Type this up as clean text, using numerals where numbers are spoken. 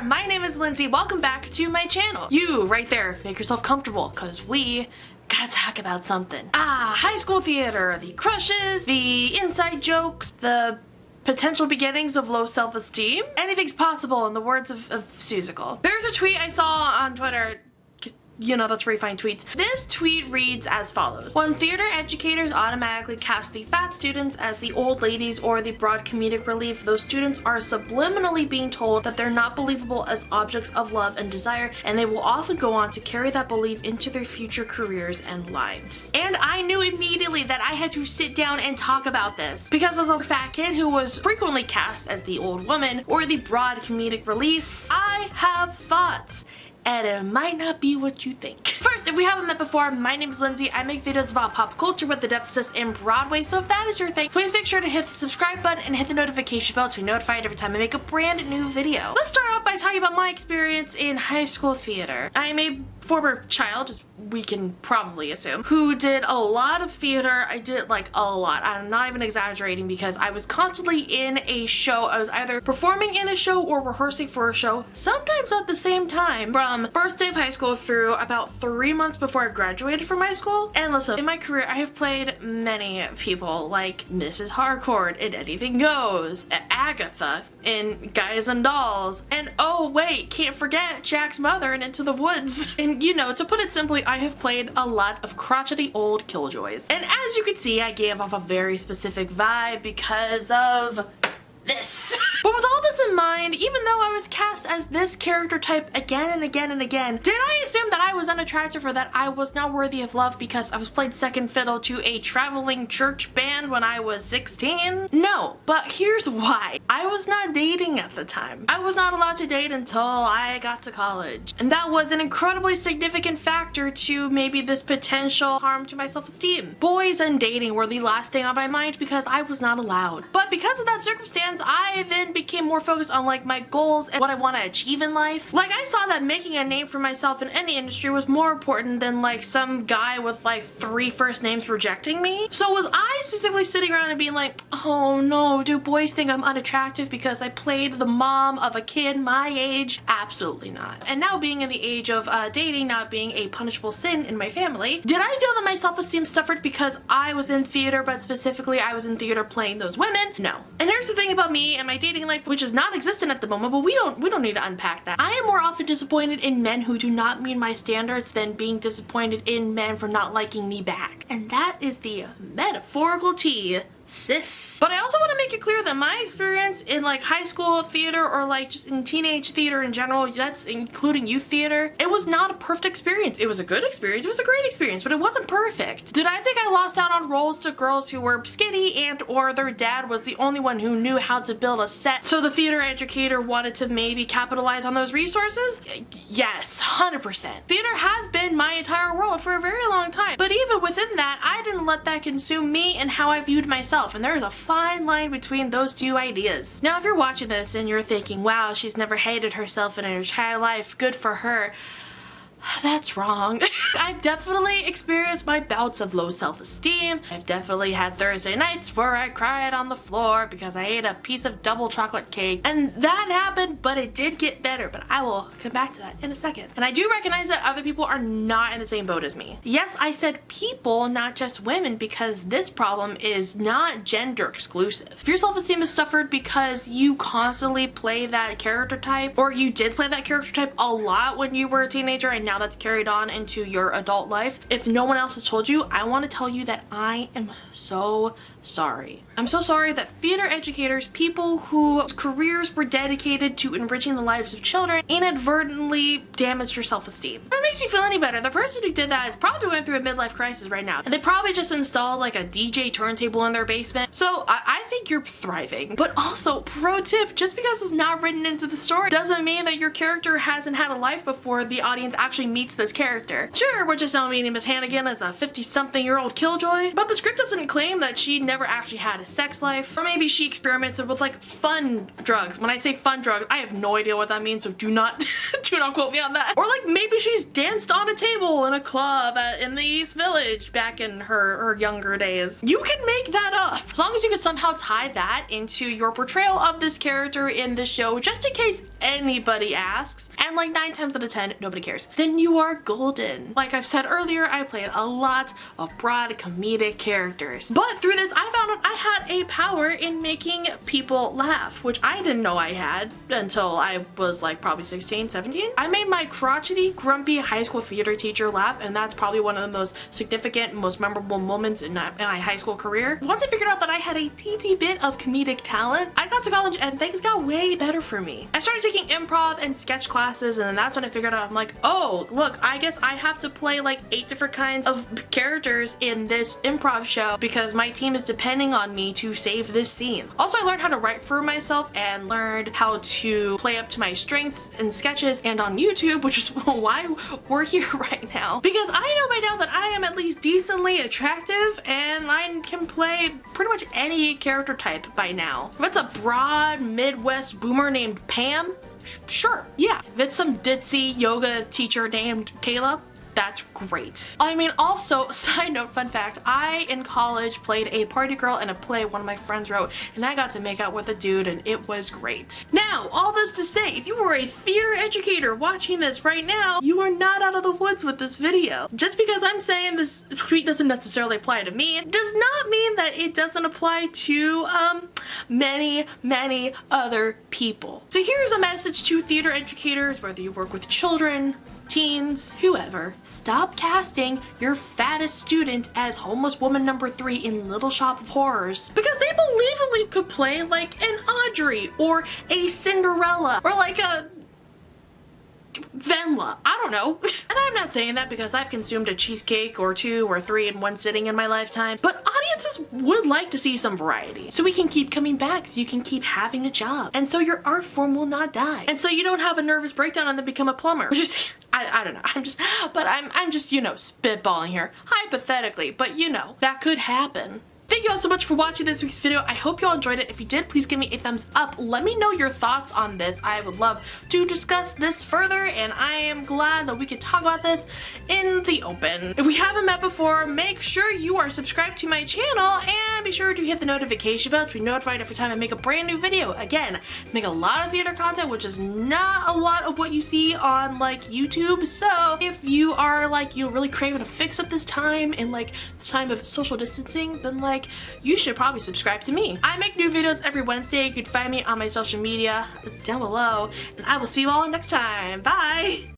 my name is Lindsay. Welcome back to my channel. You, right there, make yourself comfortable, because we gotta talk about something. High school theater, the crushes, the inside jokes, the potential beginnings of low self-esteem. Anything's possible in the words of Susical. There's a tweet I saw on Twitter. You know, that's where you find tweets. This tweet reads as follows. When theater educators automatically cast the fat students as the old ladies or the broad comedic relief, those students are subliminally being told that they're not believable as objects of love and desire, and they will often go on to carry that belief into their future careers and lives. And I knew immediately that I had to sit down and talk about this, because as a fat kid who was frequently cast as the old woman or the broad comedic relief, I have thoughts. And it might not be what you think. First, if we haven't met before, my name is Lindsay. I make videos about pop culture with the emphasis in Broadway, so if that is your thing, please make sure to hit the subscribe button and hit the notification bell to be notified every time I make a brand new video. Let's start off by talking about my experience in high school theater. I'm a former child, as we can probably assume, who did a lot of theater. I did like a lot. I'm not even exaggerating, because I was constantly in a show. I was either performing in a show or rehearsing for a show, sometimes at the same time, from first day of high school through about 3 months before I graduated from high school. And listen, in my career, I have played many people, like Mrs. Harcourt in Anything Goes, Agatha in Guys and Dolls, and oh wait, can't forget Jack's mother in Into the Woods. And you know, to put it simply, I have played a lot of crotchety old killjoys. And as you can see, I gave off a very specific vibe because of this. But with all this in mind, even though I was cast as this character type again and again and again, did I assume that I was unattractive or that I was not worthy of love because I was played second fiddle to a traveling church band when I was 16? No, but here's why. I was not dating at the time. I was not allowed to date until I got to college. And that was an incredibly significant factor to maybe this potential harm to my self-esteem. Boys and dating were the last thing on my mind because I was not allowed. But because of that circumstance, I then became more focused on like my goals and what I want to achieve in life. Like, I saw that making a name for myself in any industry was more important than like some guy with like 3 first names rejecting me. So was I specifically sitting around and being like, oh no, do boys think I'm unattractive because I played the mom of a kid my age? Absolutely not. And now being in the age of dating not being a punishable sin in my family, did I feel that my self-esteem suffered because I was in theater, but specifically I was in theater playing those women? No. And here's the thing about me and my dating life, which is not existent at the moment, but we don't need to unpack that. I am more often disappointed in men who do not meet my standards than being disappointed in men for not liking me back. And that is the metaphorical tea, sis. But I also want to make it clear that my experience in like high school theater or like just in teenage theater in general, that's including youth theater, it was not a perfect experience. It was a good experience, it was a great experience, but it wasn't perfect. Did I think I lost out on roles to girls who were skinny and or their dad was the only one who knew how to build a set, so the theater educator wanted to maybe capitalize on those resources? Yes, 100%. Theater has been my entire world for a very long time, but even within that, I didn't let that consume me and how I viewed myself. And there is a fine line between those two ideas. Now, if you're watching this and you're thinking, wow, she's never hated herself in her entire life, good for her, that's wrong. I've definitely experienced my bouts of low self-esteem. I've definitely had Thursday nights where I cried on the floor because I ate a piece of double chocolate cake. And that happened, but it did get better, but I will come back to that in a second. And I do recognize that other people are not in the same boat as me. Yes, I said people, not just women, because this problem is not gender exclusive. If your self-esteem is suffered because you constantly play that character type, or you did play that character type a lot when you were a teenager and now that's carried on into your adult life, if no one else has told you, I want to tell you that I am so sorry. I'm so sorry that theater educators, people whose careers were dedicated to enriching the lives of children, inadvertently damaged your self-esteem. If it makes you feel any better, the person who did that is probably going through a midlife crisis right now, and they probably just installed like a DJ turntable in their basement. So I think you're thriving. But also, pro tip, just because it's not written into the story doesn't mean that your character hasn't had a life before the audience actually meets this character. Sure, we're just now meeting Miss Hannigan as a 50-something-year-old killjoy, but the script doesn't claim that she never actually had a sex life, or maybe she experimented with like fun drugs. When I say fun drugs, I have no idea what that means, so do not do not quote me on that. Or like maybe she's danced on a table in a club in the East Village back in her younger days. You can make that up. As long as you could somehow tie that into your portrayal of this character in the show, just in case anybody asks, and like 9 times out of 10, nobody cares, then you are golden. Like I've said earlier, I played a lot of broad comedic characters. But through this, I found out I had a power in making people laugh, which I didn't know I had until I was like probably 16, 17. I made my crotchety, grumpy high school theater teacher laugh, and that's probably one of the most significant, most memorable moments in my high school career. Once I figured out that I had a teensy bit of comedic talent, I got to college and things got way better for me. I started taking improv and sketch classes, and then that's when I figured out, I'm like, oh, look, I guess I have to play like 8 different kinds of characters in this improv show because my team is depending on me to save this scene. Also, I learned how to write for myself and learned how to play up to my strength in sketches and on YouTube, which is why we're here right now. Because I know by now that I am at least decently attractive and I can play pretty much any character type by now. If it's a broad Midwest boomer named Pam, sure, yeah. If it's some ditzy yoga teacher named Kayla, that's great. I mean, also, side note, fun fact, I in college played a party girl in a play one of my friends wrote, and I got to make out with a dude, and it was great. Now, all this to say, if you were a theater educator watching this right now, you are not out of the woods with this video. Just because I'm saying this tweet doesn't necessarily apply to me, does not mean that it doesn't apply to, many other people. So here's a message to theater educators, whether you work with children, teens, whoever. Stop casting your fattest student as homeless woman number 3 in Little Shop of Horrors because they believably could play like an Audrey or a Cinderella or like a Venla. I don't know. And I'm not saying that because I've consumed a cheesecake or 2 or 3 in one sitting in my lifetime, but audiences would like to see some variety so we can keep coming back, so you can keep having a job, and so your art form will not die, and so you don't have a nervous breakdown and then become a plumber, which is I don't know, I'm just, you know, spitballing here, hypothetically, but you know, that could happen. Thank you all so much for watching this week's video. I hope you all enjoyed it. If you did, please give me a thumbs up. Let me know your thoughts on this. I would love to discuss this further, and I am glad that we could talk about this in the open. If we haven't met before, make sure you are subscribed to my channel and be sure to hit the notification bell to be notified every time I make a brand new video. Again, I make a lot of theater content, which is not a lot of what you see on like YouTube. So if you are like, you really craving a fix at this time and like this time of social distancing, then like you should probably subscribe to me. I make new videos every Wednesday. You can find me on my social media down below, and I will see you all next time. Bye!